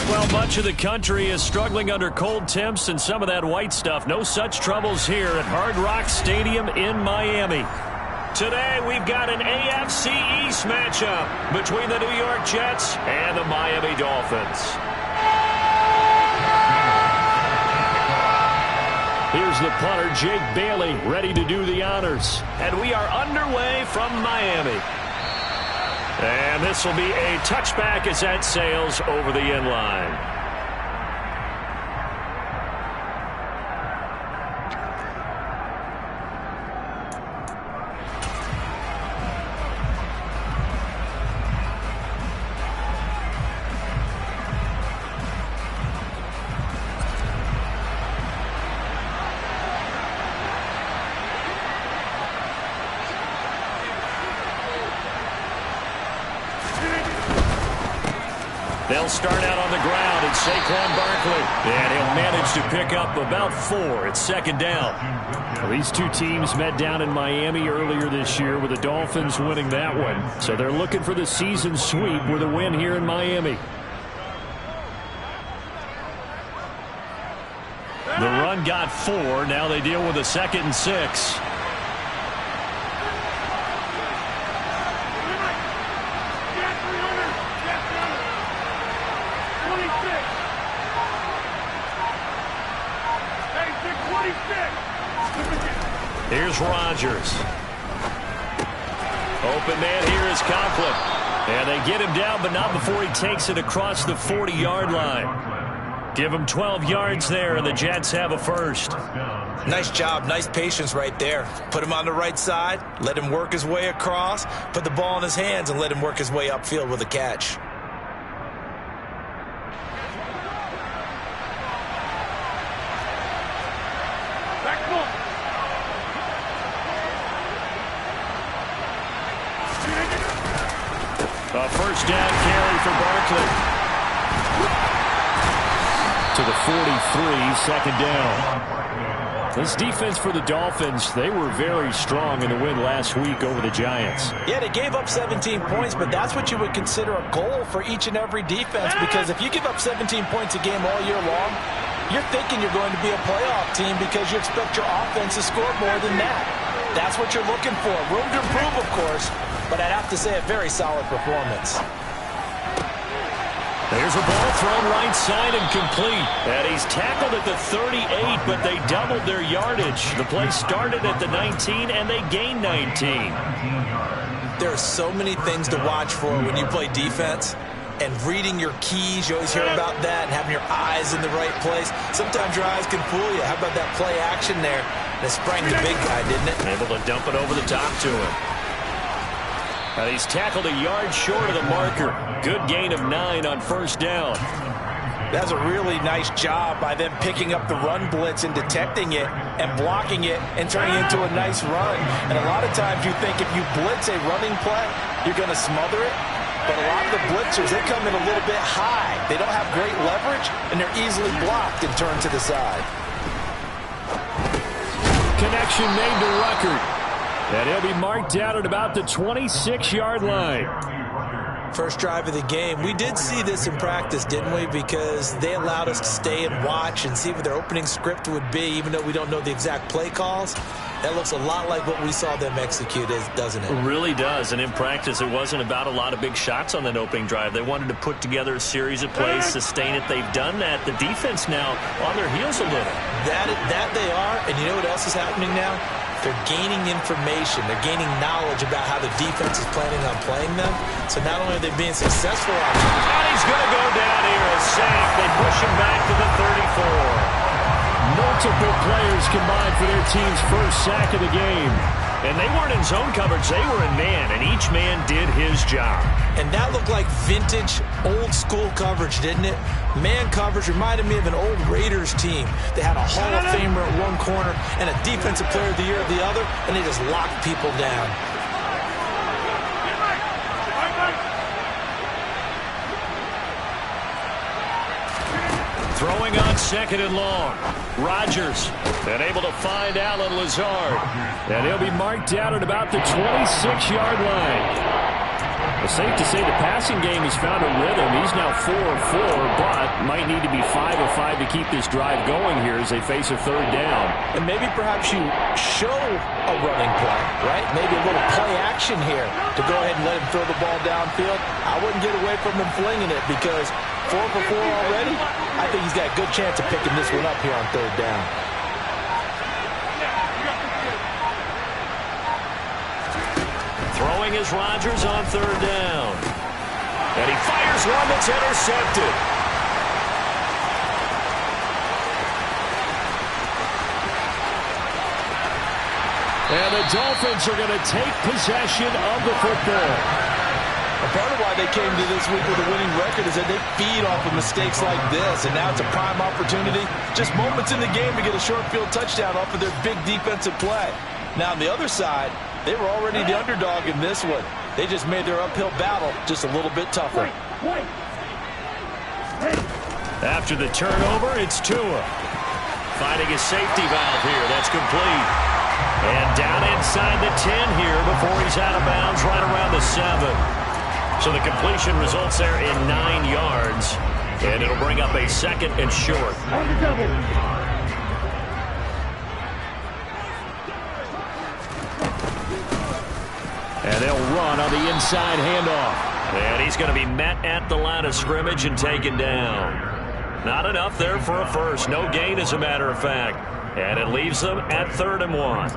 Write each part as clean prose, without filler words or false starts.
Well, much of the country is struggling under cold temps and some of that white stuff. No such troubles here at Hard Rock Stadium in Miami. Today, we've got an AFC East matchup between the New York Jets and the Miami Dolphins. Here's the punter, Jake Bailey, ready to do the honors. And we are underway from Miami. And this will be a touchback as that sails over the end line. They'll start out on the ground, and Saquon Barkley. And he'll manage to pick up about 4 at second down. Well, these two teams met down in Miami earlier this year with the Dolphins winning that one. So they're looking for the season sweep with a win here in Miami. The run got 4. Now they deal with a 2nd and 6. Here's Rodgers. Open man here is Conklin. And they get him down, but not before he takes it across the 40-yard line. Give him 12 yards there, and the Jets have a first. Nice job. Nice patience right there. Put him on the right side. Let him work his way across. Put the ball in his hands and let him work his way upfield with a catch. A first down carry for Barkley. To the 43, second down. This defense for the Dolphins, they were very strong in the win last week over the Giants. Yeah, they gave up 17 points, but that's what you would consider a goal for each and every defense, because if you give up 17 points a game all year long, you're thinking you're going to be a playoff team because you expect your offense to score more than that. That's what you're looking for. Room to improve, of course, but I'd have to say a very solid performance. There's a ball thrown right side and complete. And he's tackled at the 38, but they doubled their yardage. The play started at the 19, and they gained 19. There are so many things to watch for when you play defense. And reading your keys, you always hear about that, and having your eyes in the right place. Sometimes your eyes can fool you. How about that play action there? That sprang the big guy, didn't it? Able to dump it over the top to him. And he's tackled a yard short of the marker. Good gain of 9 on first down. That's a really nice job by them picking up the run blitz and detecting it and blocking it and turning it into a nice run. And a lot of times you think if you blitz a running play, you're going to smother it. But a lot of the blitzers, they come in a little bit high. They don't have great leverage, and they're easily blocked and turned to the side. Connection made to Ruckert. And he'll be marked out at about the 26-yard line. First drive of the game. We did see this in practice, didn't we? Because they allowed us to stay and watch and see what their opening script would be, even though we don't know the exact play calls. That looks a lot like what we saw them execute, doesn't it? It really does. And in practice, it wasn't about a lot of big shots on that opening drive. They wanted to put together a series of plays, sustain it. They've done that. The defense now on their heels a little. That they are. And you know what else is happening now? They're gaining information. They're gaining knowledge about how the defense is planning on playing them. So not only are they being successful out there. And he's going to go down here as safe. They push him back to the 34. Multiple players combined for their team's first sack of the game. And they weren't in zone coverage. They were in man, and each man did his job. And that looked like vintage, old-school coverage, didn't it? Man coverage reminded me of an old Raiders team. They had a Hall of Famer at one corner and a Defensive Player of the Year at the other, and they just locked people down. Throwing on second and long. Rodgers, and able to find Allen Lazard. And he'll be marked down at about the 26-yard line. Well, safe to say the passing game has found a rhythm. He's now 4 of 4, but might need to be 5 of 5 to keep this drive going here as they face a third down. And maybe perhaps you show a running play, right? Maybe a little play action here to go ahead and let him throw the ball downfield. I wouldn't get away from him flinging it because 4 for 4 already, I think he's got a good chance of picking this one up here on third down. Throwing is Rodgers on third down. And he fires one that's intercepted. And the Dolphins are going to take possession of the football. A part of why they came to this week with a winning record is that they feed off of mistakes like this, and now it's a prime opportunity, just moments in the game to get a short field touchdown off of their big defensive play. Now on the other side, they were already the underdog in this one. They just made their uphill battle just a little bit tougher. After the turnover, it's Tua. Finding a safety valve here. That's complete. And down inside the 10 here before he's out of bounds right around the 7. So the completion results there in 9 yards. And it'll bring up a second and short. And they'll run on the inside handoff. And he's going to be met at the line of scrimmage and taken down. Not enough there for a first. No gain, as a matter of fact. And it leaves them at 3rd and 1.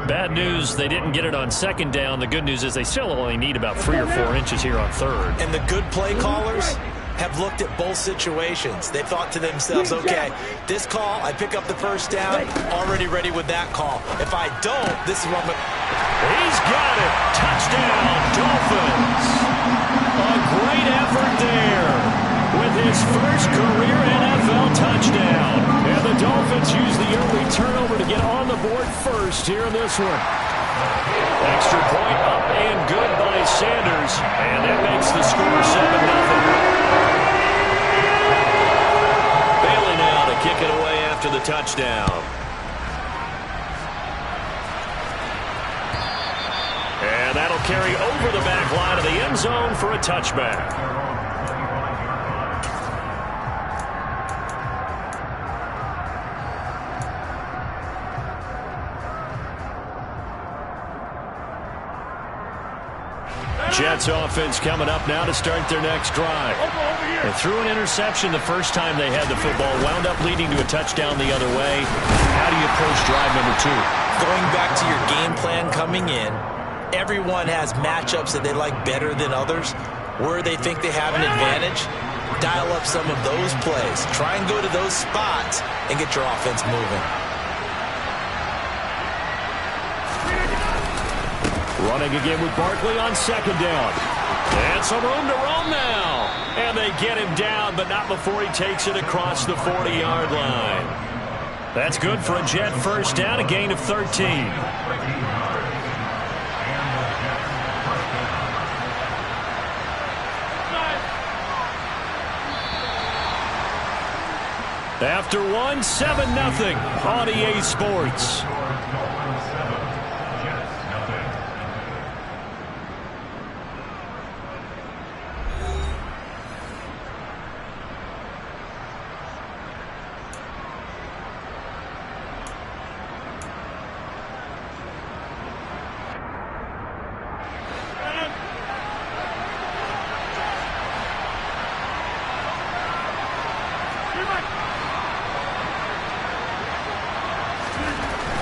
Bad news, they didn't get it on second down. The good news is they still only need about 3 or 4 inches here on third. And the good play callers have looked at both situations. They thought to themselves, okay, this call, I pick up the first down, already ready with that call. If I don't, this is what I'm going to... He's got it. Touchdown, Dolphins. A great effort there with his first career NFL touchdown. And the Dolphins use the early turnover to get on the board first here in this one. Extra point up and good by Sanders. And that makes the score 7-0. Bailey now to kick it away after the touchdown. And that'll carry over the back line of the end zone for a touchback. Jets offense coming up now to start their next drive. They threw an interception the first time they had the football, wound up leading to a touchdown the other way. How do you approach drive number 2? Going back to your game plan coming in, everyone has matchups that they like better than others. Where they think they have an advantage, dial up some of those plays. Try and go to those spots and get your offense moving. Running again with Barkley on second down. And some room to roam now. And they get him down, but not before he takes it across the 40-yard line. That's good for a Jet first down, a gain of 13. After one, 7-0 on EA Sports.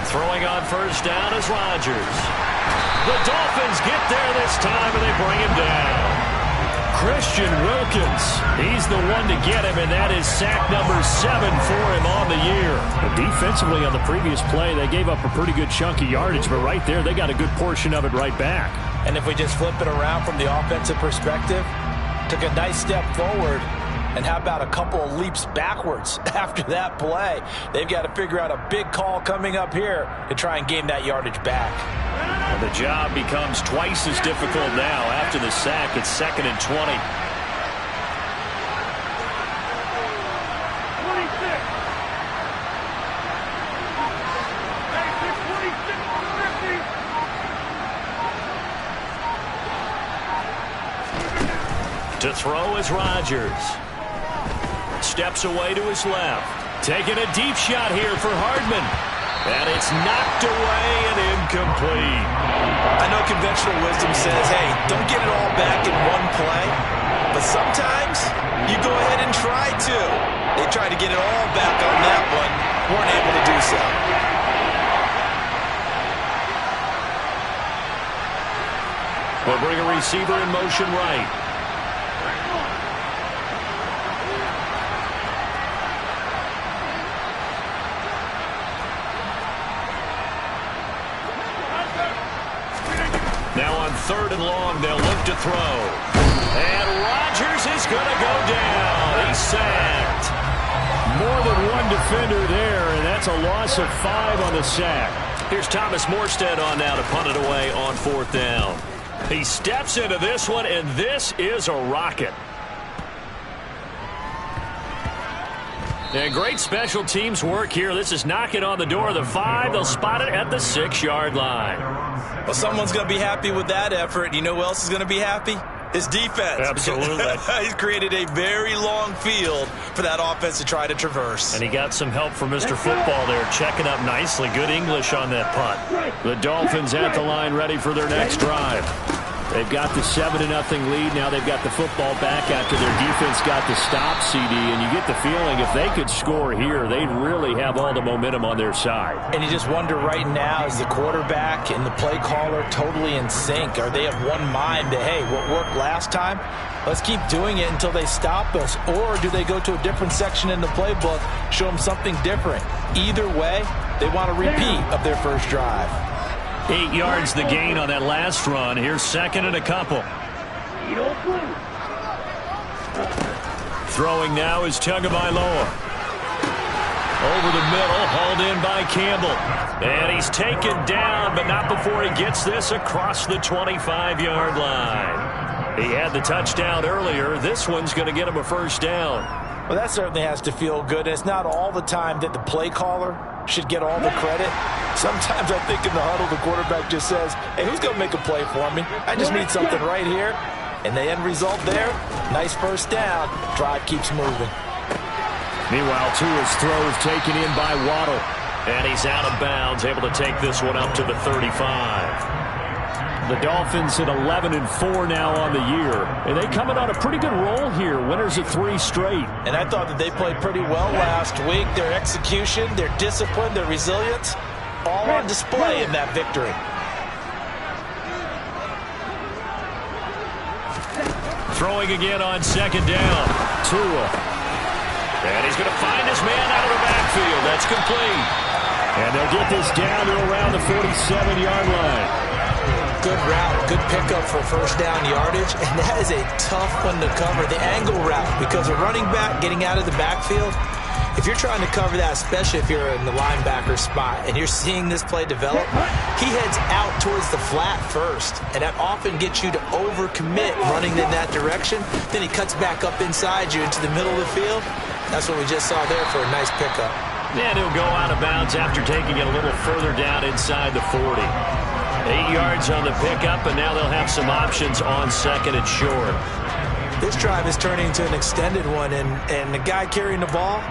Throwing on first down is Rodgers. The Dolphins get there this time, and they bring him down. Christian Wilkins, he's the one to get him, and that is sack number 7 for him on the year. But defensively on the previous play, they gave up a pretty good chunk of yardage, but right there, they got a good portion of it right back. And if we just flip it around from the offensive perspective, took a nice step forward, and how about a couple of leaps backwards after that play? They've got to figure out a big call coming up here to try and gain that yardage back. And the job becomes twice as difficult now. After the sack, it's 2nd and 20. To throw is Rodgers. Steps away to his left. Taking a deep shot here for Hardman. And it's knocked away and incomplete. I know conventional wisdom says, hey, don't get it all back in one play. But sometimes you go ahead and try to. They tried to get it all back on that one. Weren't able to do so. They'll bring a receiver in motion right. Now on 3rd and long, they'll look to throw. And Rodgers is going to go down. He's sacked. More than one defender there, and that's a loss of 5 on the sack. Here's Thomas Morstead on now to punt it away on 4th down. He steps into this one, and this is a rocket. And great special teams work here. This is knocking on the door of the 5. They'll spot it at the 6-yard line. Well, someone's going to be happy with that effort. You know who else is going to be happy? His defense. Absolutely. He's created a very long field for that offense to try to traverse. And he got some help from Mr. Football there, checking up nicely. Good English on that punt. The Dolphins at the line, ready for their next drive. They've got the 7-0 lead. Now they've got the football back after their defense got the stop, CD. And you get the feeling if they could score here, they'd really have all the momentum on their side. And you just wonder right now, is the quarterback and the play caller totally in sync? Are they of one mind that, hey, what worked last time, let's keep doing it until they stop us? Or do they go to a different section in the playbook, show them something different? Either way, they want a repeat of their first drive. 8 yards the gain on that last run. Here's 2nd and a couple. Throwing now is Tagovailoa. Over the middle, hauled in by Campbell. And he's taken down, but not before he gets this across the 25-yard line. He had the touchdown earlier. This one's going to get him a first down. Well, that certainly has to feel good. It's not all the time that the play caller should get all the credit. Sometimes I think in the huddle, the quarterback just says, hey, who's going to make a play for me? I just need something right here. And the end result there, nice first down. Drive keeps moving. Meanwhile, Tua's throw is taken in by Waddle. And he's out of bounds, able to take this one up to the 35. The Dolphins at 11-4 now on the year. And they coming on a pretty good roll here. Winners of 3 straight. And I thought that they played pretty well last week. Their execution, their discipline, their resilience, all on display in that victory. Throwing again on 2nd down. Tua. And he's going to find his man out of the backfield. That's complete. And they'll get this down to around the 47-yard line. Good route, good pickup for first down yardage, and that is a tough one to cover. The angle route, because a running back getting out of the backfield, if you're trying to cover that, especially if you're in the linebacker spot and you're seeing this play develop, he heads out towards the flat first, and that often gets you to overcommit running in that direction. Then he cuts back up inside you into the middle of the field. That's what we just saw there for a nice pickup. And he'll go out of bounds after taking it a little further down inside the 40. 8 yards on the pickup, and now they'll have some options on 2nd and short. This drive is turning into an extended one, and the guy carrying the ball,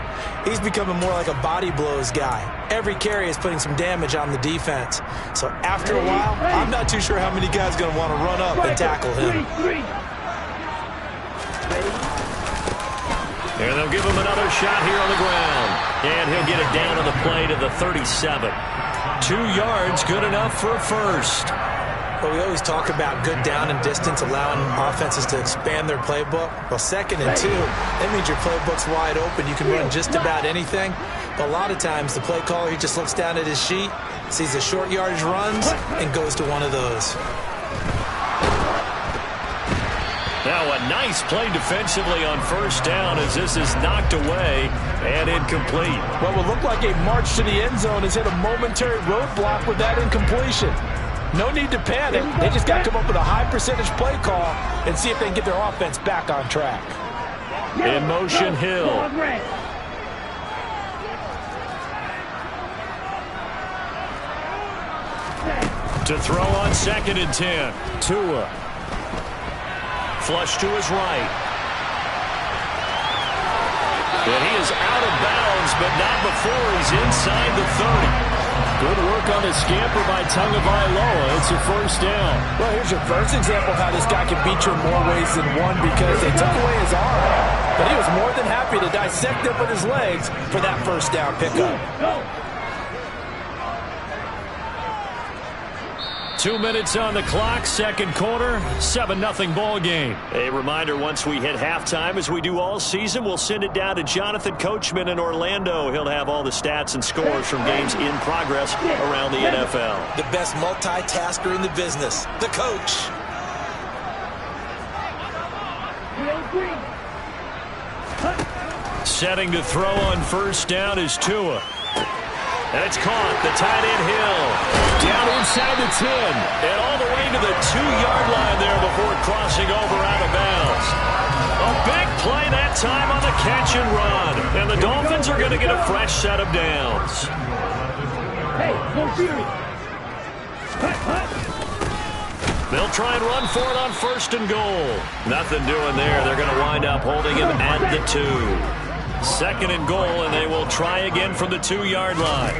he's becoming more like a body blows guy. Every carry is putting some damage on the defense. So after a while, I'm not too sure how many guys are going to want to run up and tackle him. And they'll give him another shot here on the ground. And he'll get it down on the play to the 37. 2 yards, good enough for a first. Well, we always talk about good down and distance, allowing offenses to expand their playbook. Well, 2nd and 2, that means your playbook's wide open. You can run just about anything. But a lot of times, the play caller, he just looks down at his sheet, sees the short yardage runs, and goes to one of those. Now a nice play defensively on first down as this is knocked away and incomplete. What will look like a march to the end zone has hit a momentary roadblock with that incompletion. No need to panic. They just got to come up with a high percentage play call and see if they can get their offense back on track. In motion, Hill. To throw on 2nd and 10. Tua. flush to his right. And he is out of bounds, but not before he's inside the 30. Good work on the scamper by Tagovailoa. It's a first down. Well, here's your first example of how this guy can beat you in more ways than one, because they took away his arm, but he was more than happy to dissect it with his legs for that first down pickup. 2 minutes on the clock, second quarter, 7-0 ball game. A reminder, once we hit halftime, as we do all season, we'll send it down to Jonathan Coachman in Orlando. He'll have all the stats and scores from games in progress around the NFL. The best multitasker in the business, the coach. Setting to throw on first down is Tua. And it's caught. The tight end Hill. Down inside the 10. And all the way to the 2-yard line there before crossing over out of bounds. A big play that time on the catch and run. And the Dolphins are going to get a fresh set of downs. They'll try and run for it on first and goal. Nothing doing there. They're going to wind up holding him at the 2. Second and goal, and they will try again from the 2-yard line.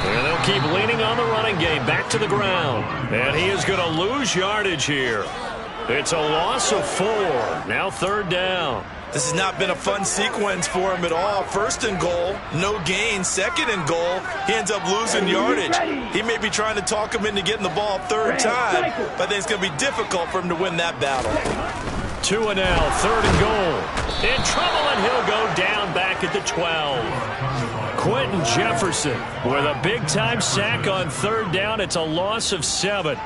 And they'll keep leaning on the running game, back to the ground. And he is going to lose yardage here. It's a loss of 4. Now third down. This has not been a fun sequence for him at all. First and goal, no gain. Second and goal, he ends up losing yardage. He may be trying to talk him into getting the ball third time, but I think it's going to be difficult for him to win that battle. Tua now, third and goal. In trouble, and he'll go down back at the 12. Quentin Jefferson with a big-time sack on third down. It's a loss of 7.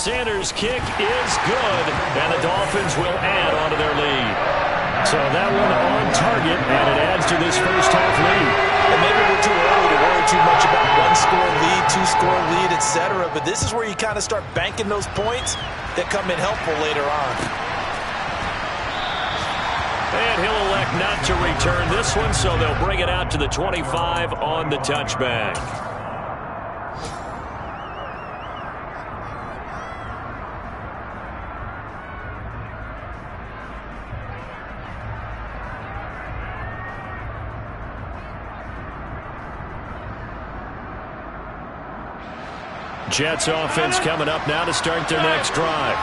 Sanders' kick is good, and the Dolphins will add on to their lead. So that one on target, and it adds to this first half lead. And maybe we're too early to worry too much about one-score lead, two-score lead, etc. But this is where you kind of start banking those points that come in helpful later on. And he'll elect not to return this one, so they'll bring it out to the 25 on the touchback. Jets offense coming up now to start their next drive.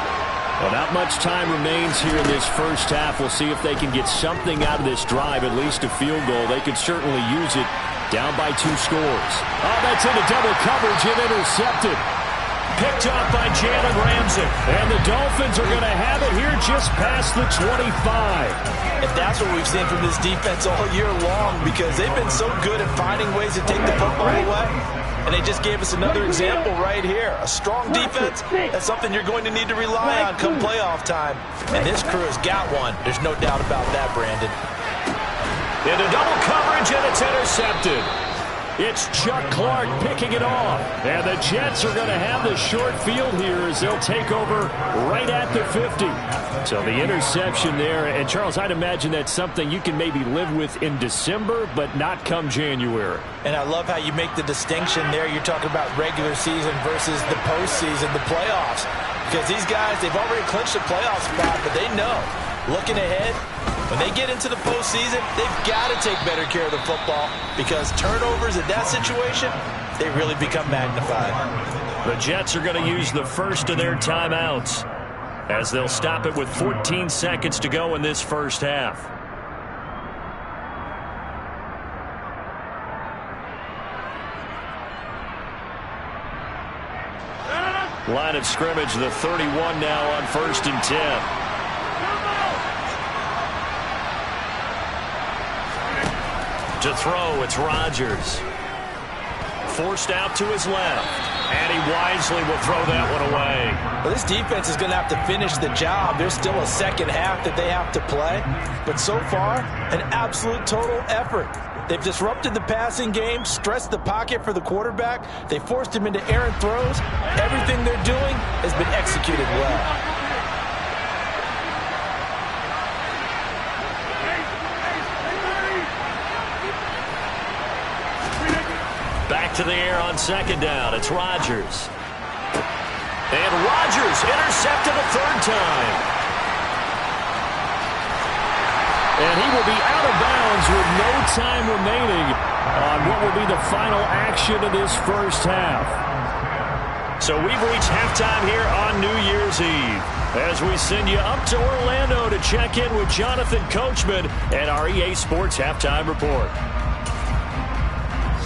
Well, not much time remains here in this first half. We'll see if they can get something out of this drive, at least a field goal. They could certainly use it down by 2 scores. Oh, that's into double coverage and intercepted. Picked off by Jalen Ramsey. And the Dolphins are going to have it here just past the 25. And that's what we've seen from this defense all year long, because they've been so good at finding ways to take the football away. And they just gave us another example right here. A strong defense, that's something you're going to need to rely on come playoff time. And this crew has got one. There's no doubt about that, Brandon. Into double coverage, and it's intercepted. It's Chuck Clark picking it off. And the Jets are going to have the short field here as they'll take over right at the 50. So the interception there. And, Charles, I'd imagine that's something you can maybe live with in December, but not come January. And I love how you make the distinction there. You're talking about regular season versus the postseason, the playoffs. Because these guys, they've already clinched a playoff spot, but they know, looking ahead, when they get into the postseason, they've got to take better care of the football, because turnovers in that situation, they really become magnified. The Jets are going to use the first of their timeouts as they'll stop it with 14 seconds to go in this first half. Line of scrimmage, the 31 now on 1st and 10. To throw, it's Rodgers. Forced out to his left. And he wisely will throw that one away. Well, this defense is going to have to finish the job. There's still a second half that they have to play. But so far, an absolute total effort. They've disrupted the passing game, stressed the pocket for the quarterback. They forced him into errant throws. Everything they're doing has been executed well. Back to the air on second down. It's Rodgers. And Rodgers intercepted a third time. And he will be out of bounds with no time remaining on what will be the final action of this first half. So we've reached halftime here on New Year's Eve as we send you up to Orlando to check in with Jonathan Coachman and our EA Sports Halftime Report.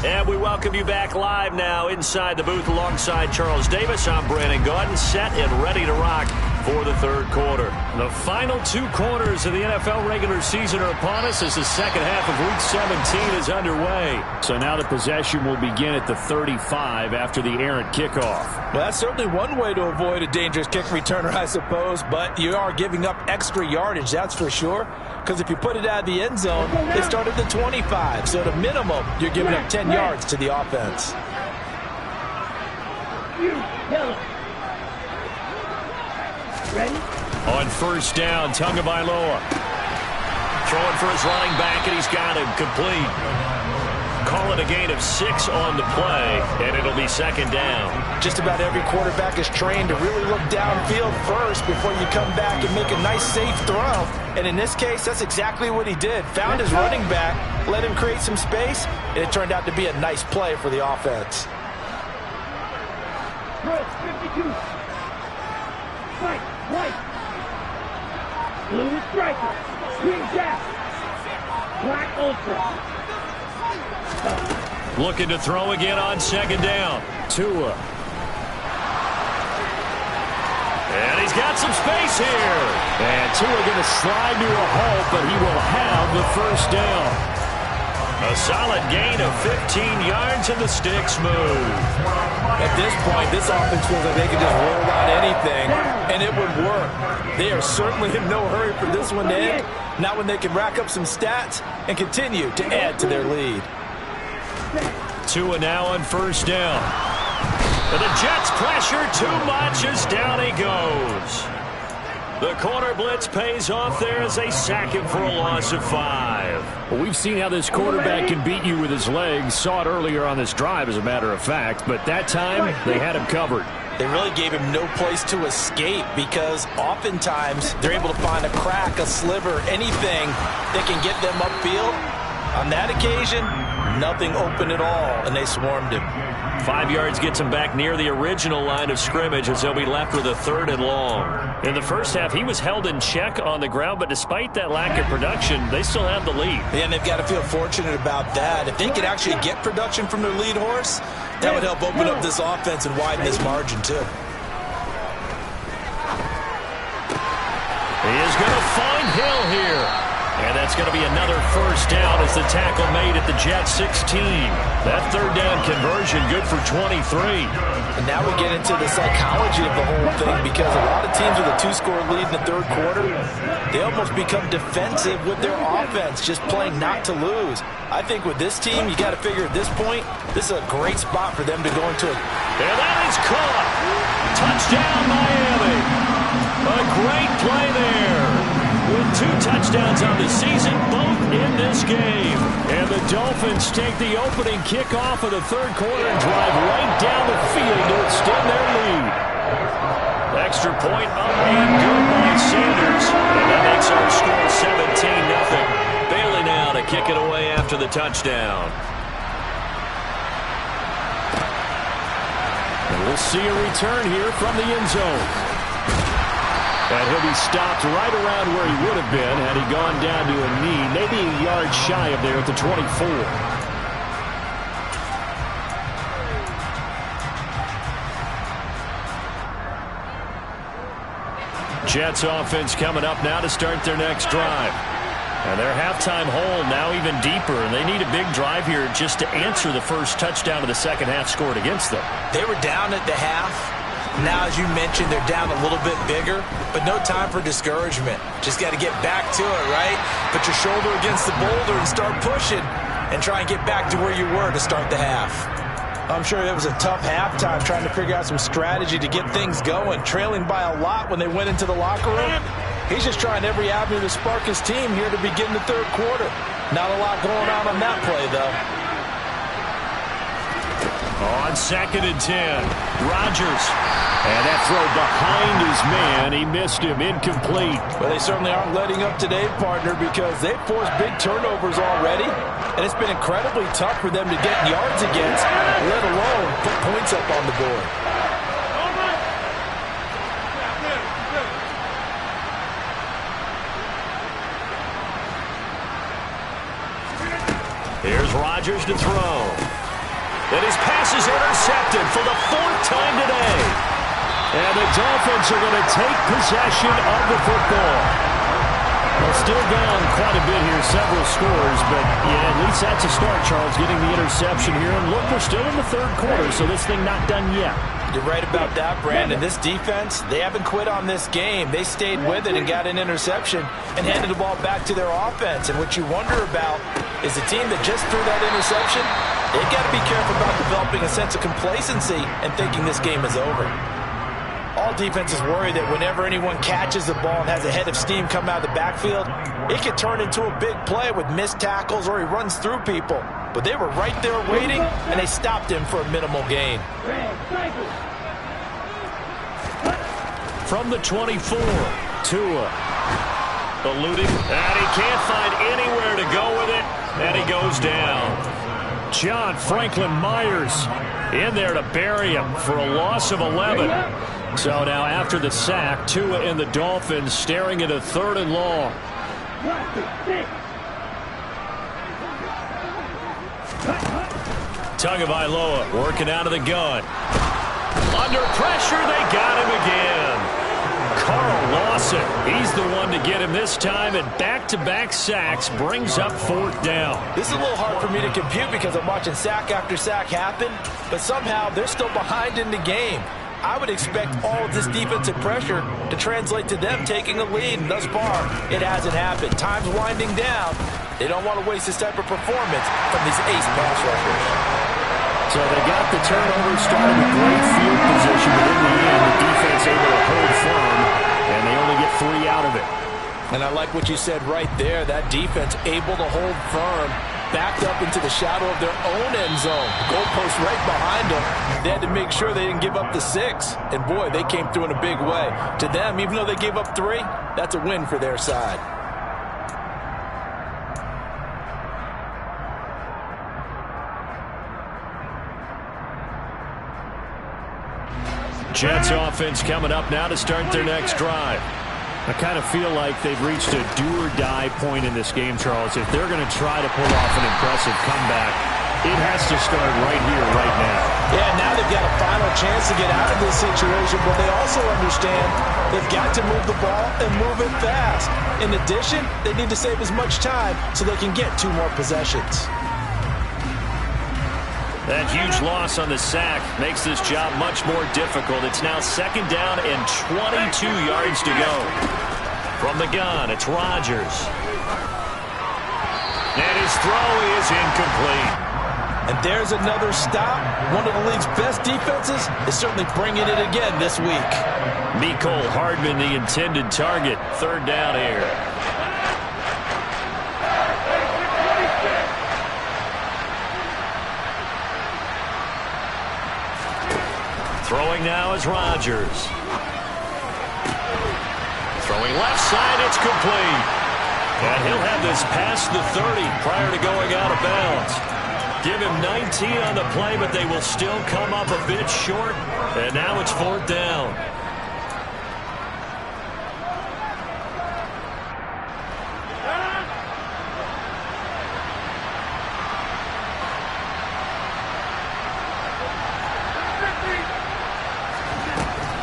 And we welcome you back live now inside the booth alongside Charles Davis. I'm Brandon Gaudin, set and ready to rock for the third quarter. The final two quarters of the NFL regular season are upon us as the second half of Week 17 is underway. So now the possession will begin at the 35 after the errant kickoff. Well, that's certainly one way to avoid a dangerous kick returner, I suppose, but you are giving up extra yardage, that's for sure. Because if you put it out of the end zone, they start at the 25. So at a minimum, you're giving up 10 yards to the offense. Ready? On first down, Tagovailoa throwing for his running back, and he's got him complete. Call it a gain of 6 on the play, and it'll be second down. Just about every quarterback is trained to really look downfield first before you come back and make a nice, safe throw. And in this case, that's exactly what he did. Found his running back, let him create some space, and it turned out to be a nice play for the offense. 52. Fight, white. Blue is striker. Green jack. Black ultra. Looking to throw again on second down. Tua. And he's got some space here. And Tua going to slide to a halt, but he will have the first down. A solid gain of 15 yards and the sticks move. At this point, this offense feels like they can just roll out anything, and it would work. They are certainly in no hurry for this one to end. Not when they can rack up some stats and continue to add to their lead. Tua now on first down. But the Jets pressure too much as down he goes. The corner blitz pays off there as they sack him for a loss of 5. Well, we've seen how this quarterback can beat you with his legs. Saw it earlier on this drive, as a matter of fact. But that time, they had him covered. They really gave him no place to escape because oftentimes they're able to find a crack, a sliver, anything that can get them upfield. On that occasion, nothing open at all, and they swarmed him. 5 yards gets him back near the original line of scrimmage as they'll be left with a third and long. In the first half, he was held in check on the ground, but despite that lack of production, they still have the lead. Yeah, and they've got to feel fortunate about that. If they could actually get production from their lead horse, that would help open up this offense and widen this margin, too. He is going to find Hill here. And that's going to be another first down as the tackle made at the Jets 16. That third down conversion good for 23. And now we get into the psychology of the whole thing because a lot of teams with a 2-score lead in the third quarter, they almost become defensive with their offense, just playing not to lose. I think with this team, you got to figure at this point, this is a great spot for them to go into it. And that is caught. Touchdown, Miami. A great play there. With 2 touchdowns on the season, both in this game. And the Dolphins take the opening kickoff of the third quarter and drive right down the field to extend their lead. Extra point up and good by Sanders. And that makes our score 17-0. Bailey now to kick it away after the touchdown. And we'll see a return here from the end zone. And he'll be stopped right around where he would have been had he gone down to a knee, maybe a yard shy of there at the 24. Jets offense coming up now to start their next drive. And their halftime hole now even deeper, and they need a big drive here just to answer the first touchdown of the second half scored against them. They were down at the half. Now, as you mentioned, they're down a little bit bigger, but no time for discouragement. Just got to get back to it, right? Put your shoulder against the boulder and start pushing. and try and get back to where you were to start the half. I'm sure it was a tough halftime trying to figure out some strategy to get things going, trailing by a lot when they went into the locker room. He's just trying every avenue to spark his team here to begin the third quarter. Not a lot going on that play, though. On 2nd and 10, Rodgers. And that throw behind his man, he missed him, incomplete. Well, they certainly aren't letting up today, partner, because they've forced big turnovers already, and it's been incredibly tough for them to get yards against, let alone put points up on the board. Here's Rodgers to throw. And his pass is intercepted for the 4th time today. And the Dolphins are going to take possession of the football. Well, still down quite a bit here, several scores, but yeah, at least that's a start, Charles, getting the interception here. And look, we're still in the third quarter, so this thing not done yet. You're right about that, Brandon. This defense, they haven't quit on this game. They stayed with it and got an interception and handed the ball back to their offense. And what you wonder about is the team that just threw that interception, they've got to be careful about developing a sense of complacency and thinking this game is over. All defenses worry that whenever anyone catches the ball and has a head of steam come out of the backfield, it could turn into a big play with missed tackles or he runs through people. But they were right there waiting, and they stopped him for a minimal gain. From the 24, Tua eluding, and he can't find anywhere to go with it, and he goes down. John Franklin Myers in there to bury him for a loss of 11. So now after the sack, Tua and the Dolphins staring at a 3rd and long. Tagovailoa working out of the gun. Under pressure, they got him again. Carl Lawson, he's the one to get him this time, and back-to-back sacks brings up 4th down. This is a little hard for me to compute because I'm watching sack after sack happen, but somehow they're still behind in the game. I would expect all of this defensive pressure to translate to them taking a lead, and thus far, it hasn't happened. Time's winding down. They don't want to waste this type of performance from these ace pass rushers. So they got the turnover, started with great field position, but in the end, the defense able to hold firm, and they only get 3 out of it. And I like what you said right there. That defense able to hold firm, backed up into the shadow of their own end zone. The goalpost right behind them. They had to make sure they didn't give up the 6. And boy, they came through in a big way. To them, even though they gave up 3, that's a win for their side. Jets offense coming up now to start their next drive. I kind of feel like they've reached a do-or-die point in this game, Charles. If they're going to try to pull off an impressive comeback, it has to start right here, right now. Yeah, now they've got a final chance to get out of this situation, but they also understand they've got to move the ball and move it fast. In addition, they need to save as much time so they can get 2 more possessions. That huge loss on the sack makes this job much more difficult. It's now 2nd down and 22 yards to go. From the gun, it's Rodgers. And his throw is incomplete. And there's another stop. One of the league's best defenses is certainly bringing it again this week. Mecole Hardman, the intended target. 3rd down here. Throwing now is Rodgers. Throwing left side, it's complete. And he'll have this past the 30 prior to going out of bounds. Give him 19 on the play, but they will still come up a bit short. And now it's 4th down.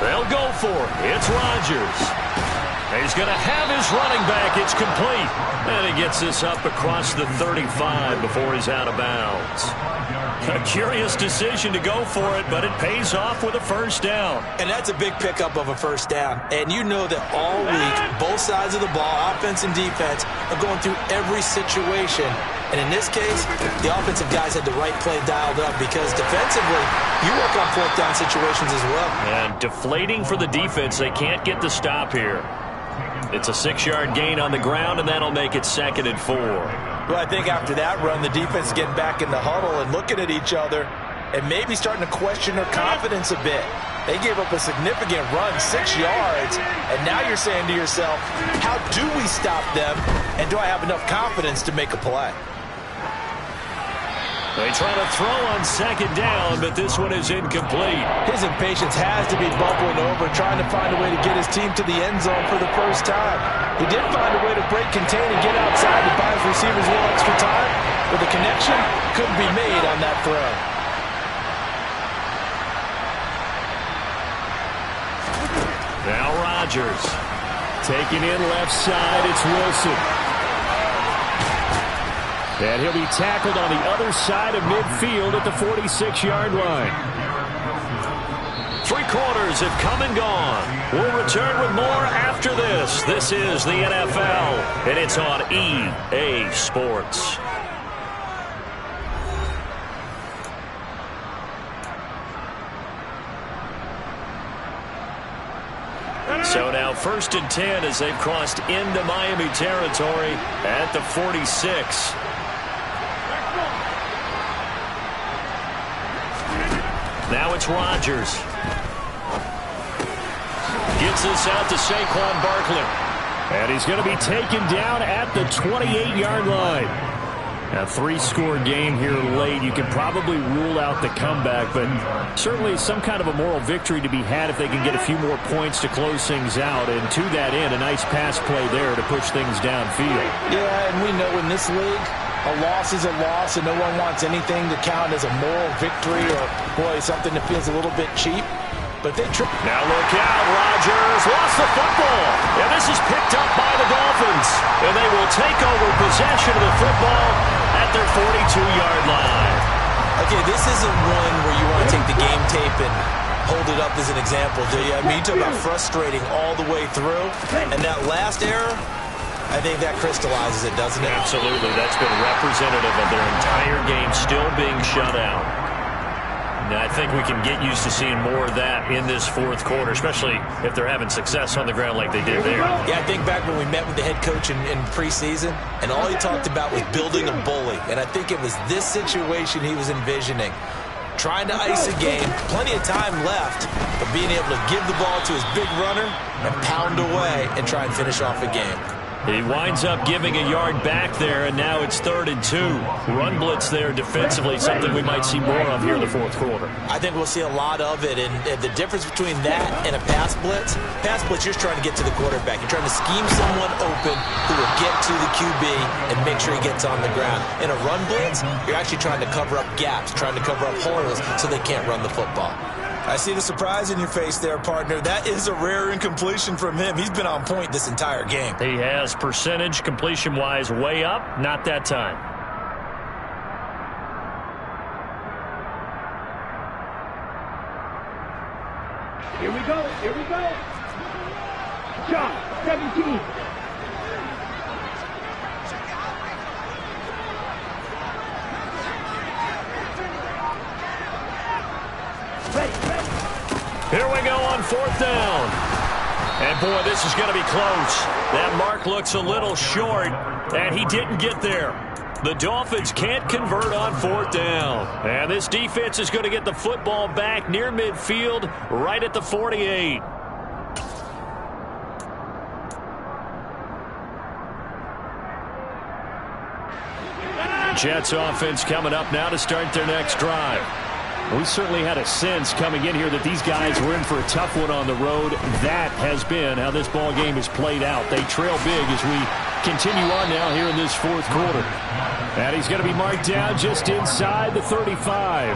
They'll go for it. It's Rodgers. He's going to have his running back. It's complete. And he gets this up across the 35 before he's out of bounds. A curious decision to go for it, but it pays off with a first down. And that's a big pickup of a first down. And you know that all week, both sides of the ball, offense and defense, are going through every situation. And in this case, the offensive guys had the right play dialed up because defensively, you work on fourth down situations as well. And deflating for the defense. They can't get the stop here. It's a 6-yard gain on the ground, and that'll make it 2nd and 4. Well, I think after that run, the defense is getting back in the huddle and looking at each other and maybe starting to question their confidence a bit. They gave up a significant run, 6 yards, and now you're saying to yourself, how do we stop them, and do I have enough confidence to make a play? They try to throw on 2nd down, but this one is incomplete. His impatience has to be bubbling over, trying to find a way to get his team to the end zone for the first time. He did find a way to break contain and get outside to buy his receivers a little extra time, but the connection couldn't be made on that throw. Now Rodgers taking in left side. It's Wilson. And he'll be tackled on the other side of midfield at the 46-yard line. 3 quarters have come and gone. We'll return with more after this. This is the NFL, and it's on EA Sports. So now 1st and 10 as they've crossed into Miami territory at the 46. Now it's Rodgers. Gets this out to Saquon Barkley. And he's going to be taken down at the 28-yard line. A 3-score game here late. You can probably rule out the comeback, but certainly some kind of a moral victory to be had if they can get a few more points to close things out. And to that end, a nice pass play there to push things downfield. Yeah, and we know in this league, a loss is a loss, and no one wants anything to count as a moral victory or, boy, something that feels a little bit cheap. But they trip. Now look out, Rodgers lost the football. And this is picked up by the Dolphins. And they will take over possession of the football at their 42-yard line. Okay, this isn't one where you want to take the game tape and hold it up as an example, do you? I mean, you talk about frustrating all the way through. And that last error, I think that crystallizes it, doesn't it? Absolutely. That's been representative of their entire game still being shut out. And I think we can get used to seeing more of that in this 4th quarter, especially if they're having success on the ground like they did there. Yeah, I think back when we met with the head coach in preseason, and all he talked about was building a bully. And I think it was this situation he was envisioning. Trying to ice a game, plenty of time left, but being able to give the ball to his big runner and pound away and try and finish off a game. He winds up giving a yard back there, and now it's 3rd and 2. Run blitz there defensively, something we might see more of here in the 4th quarter. I think we'll see a lot of it, and the difference between that and a pass blitz, you're just trying to get to the quarterback. You're trying to scheme someone open who will get to the QB and make sure he gets on the ground. In a run blitz, you're actually trying to cover up gaps, trying to cover up holes so they can't run the football. I see the surprise in your face there, partner. That is a rare incompletion from him. He's been on point this entire game. He has percentage completion-wise way up. Not that time. Here we go. Here we go. Shot 17. Here we go on 4th down. And, boy, this is going to be close. That mark looks a little short, and he didn't get there. The Dolphins can't convert on 4th down. And this defense is going to get the football back near midfield, right at the 48. Jets offense coming up now to start their next drive. We certainly had a sense coming in here that these guys were in for a tough one on the road. That has been how this ball game has played out. They trail big as we continue on now here in this 4th quarter. And he's going to be marked down just inside the 35.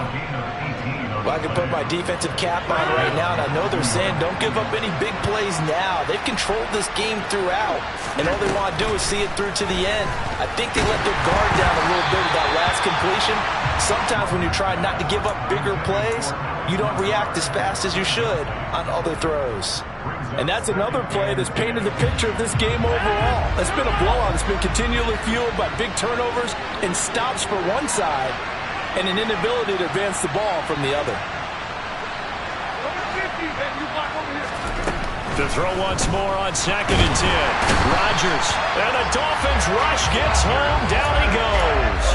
Well, I can put my defensive cap on right now, and I know they're saying don't give up any big plays now. They've controlled this game throughout, and all they want to do is see it through to the end. I think they let their guard down a little bit with that last completion. Sometimes when you try not to give up bigger plays, you don't react as fast as you should on other throws. And that's another play that's painted the picture of this game overall. It's been a blowout. It's been continually fueled by big turnovers and stops for one side and an inability to advance the ball from the other. To throw once more on 2nd and 10. Rodgers. And the Dolphins rush gets home. Down he goes.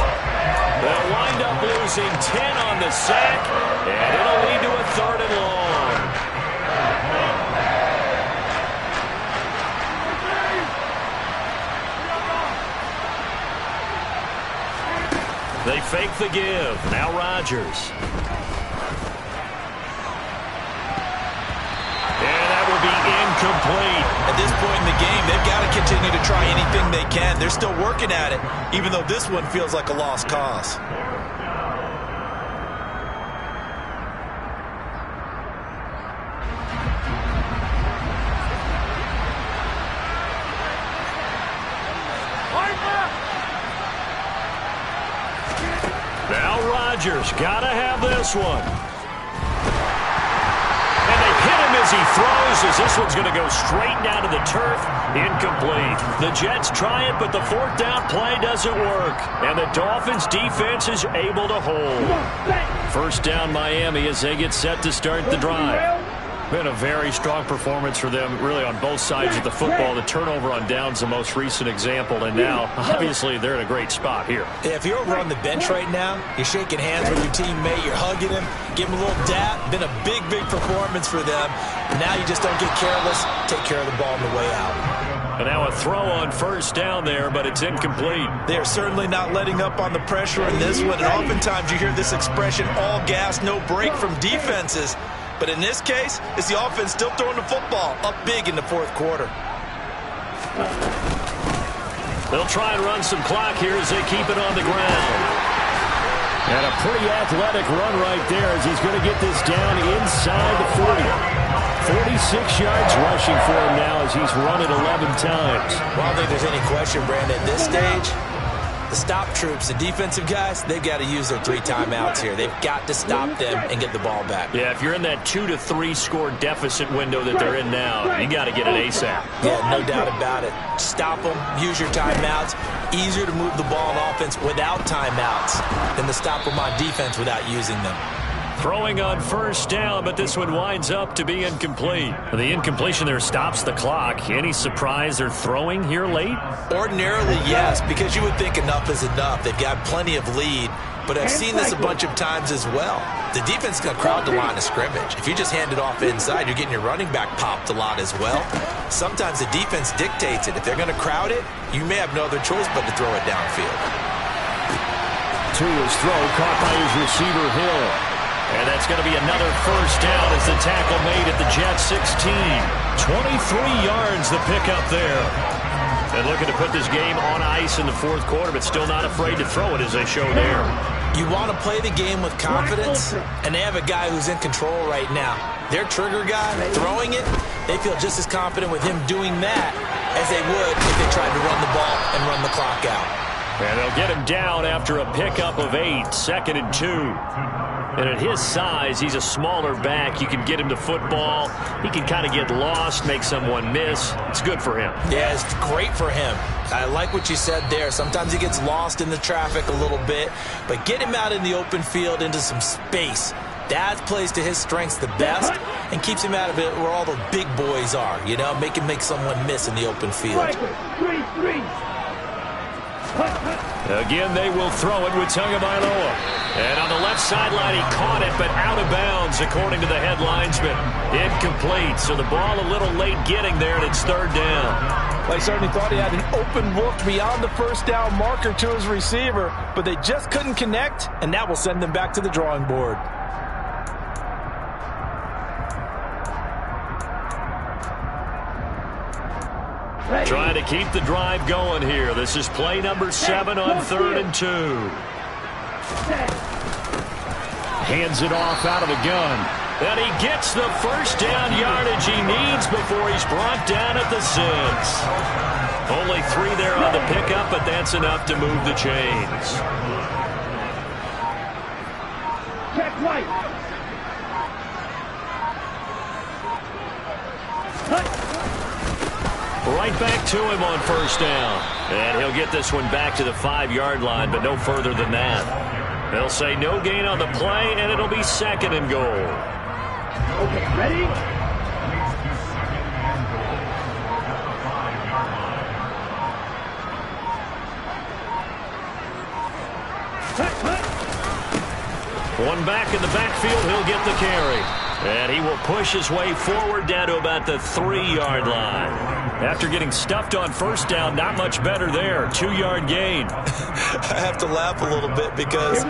They'll wind up losing 10 on the sack, and it'll lead to a 3rd and long. They fake the give. Now Rodgers. And that will be incomplete. At this point in the game, they've got to continue to try anything they can. They're still working at it, even though this one feels like a lost cause. Now Rodgers, gotta have this one. And they hit him as he throws, as this one's going to go straight down to the turf. Incomplete. The Jets try it, but the 4th down play doesn't work. And the Dolphins defense is able to hold. 1st down Miami as they get set to start the drive. Been a very strong performance for them, really, on both sides of the football. The turnover on downs, the most recent example, and now, obviously, they're in a great spot here. Yeah, if you're over on the bench right now, you're shaking hands with your teammate, you're hugging him, give him a little dap. Been a big, big performance for them. Now you just don't get careless. Take care of the ball on the way out. And now a throw on 1st down there, but it's incomplete. They are certainly not letting up on the pressure in this one, and oftentimes you hear this expression, all gas, no break from defenses. But in this case, it's the offense still throwing the football up big in the 4th quarter. They'll try and run some clock here as they keep it on the ground. And a pretty athletic run right there as he's going to get this down inside the 40. 46 yards rushing for him now as he's run it 11 times. Well, I don't think there's any question, Brandon, at this stage, the stop troops, the defensive guys, they've got to use their 3 timeouts here. They've got to stop them and get the ball back. Yeah, if you're in that 2 to 3 score deficit window that they're in now, you got to get it ASAP. Yeah, no doubt about it. Stop them, use your timeouts. Easier to move the ball on offense without timeouts than to stop them on defense without using them. Throwing on 1st down, but this one winds up to be incomplete. The incompletion there stops the clock. Any surprise they're throwing here late? Ordinarily, yes, because you would think enough is enough. They've got plenty of lead, but I've seen this a bunch of times as well. The defense is going to crowd the line of scrimmage. If you just hand it off inside, you're getting your running back popped a lot as well. Sometimes the defense dictates it. If they're going to crowd it, you may have no other choice but to throw it downfield. To his throw, caught by his receiver, Hill. And that's going to be another 1st down as the tackle made at the Jets 16. 23 yards the pickup there. And looking to put this game on ice in the 4th quarter, but still not afraid to throw it as they show there. You want to play the game with confidence, and they have a guy who's in control right now. Their trigger guy, throwing it, they feel just as confident with him doing that as they would if they tried to run the ball and run the clock out. And they'll get him down after a pickup of 8, 2nd and 2. And at his size, he's a smaller back. You can get him to football. He can kind of get lost, make someone miss. It's good for him. Yeah, it's great for him. I like what you said there. Sometimes he gets lost in the traffic a little bit, but get him out in the open field into some space. That plays to his strengths the best and keeps him out of it where all the big boys are, you know, make him make someone miss in the open field. Again, they will throw it with Tagovailoa. And on the left sideline, he caught it, but out of bounds, according to the headlinesman. Incomplete, so the ball a little late getting there, and it's 3rd down. They certainly thought he had an open look beyond the 1st down marker to his receiver, but they just couldn't connect, and that will send them back to the drawing board. Trying to keep the drive going here. This is play number 7 on 3rd and 2. Hands it off out of the gun. And he gets the first down yardage he needs before he's brought down at the 6. Only 3 there on the pickup, but that's enough to move the chains. Check right. Right back to him on first down. And he'll get this one back to the 5-yard line, but no further than that. They'll say no gain on the play, and it'll be 2nd and goal. Okay, ready? One back in the backfield, he'll get the carry. And he will push his way forward down to about the 3-yard line. After getting stuffed on first down, not much better there. 2-yard gain. I have to laugh a little bit because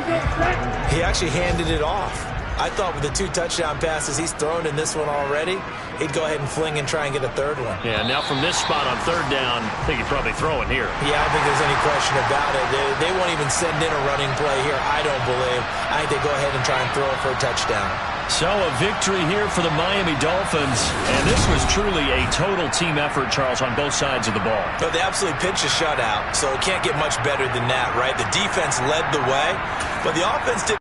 he actually handed it off. I thought with the 2 touchdown passes he's thrown in this one already, he'd go ahead and fling and try and get a 3rd one. Yeah, now from this spot on 3rd down, I think he'd probably throw it here. Yeah, I don't think there's any question about it. They won't even send in a running play here, I don't believe. I think they go ahead and try and throw it for a touchdown. So a victory here for the Miami Dolphins. And this was truly a total team effort, Charles, on both sides of the ball. But they absolutely pitched a shutout, so it can't get much better than that, right? The defense led the way, but the offense did.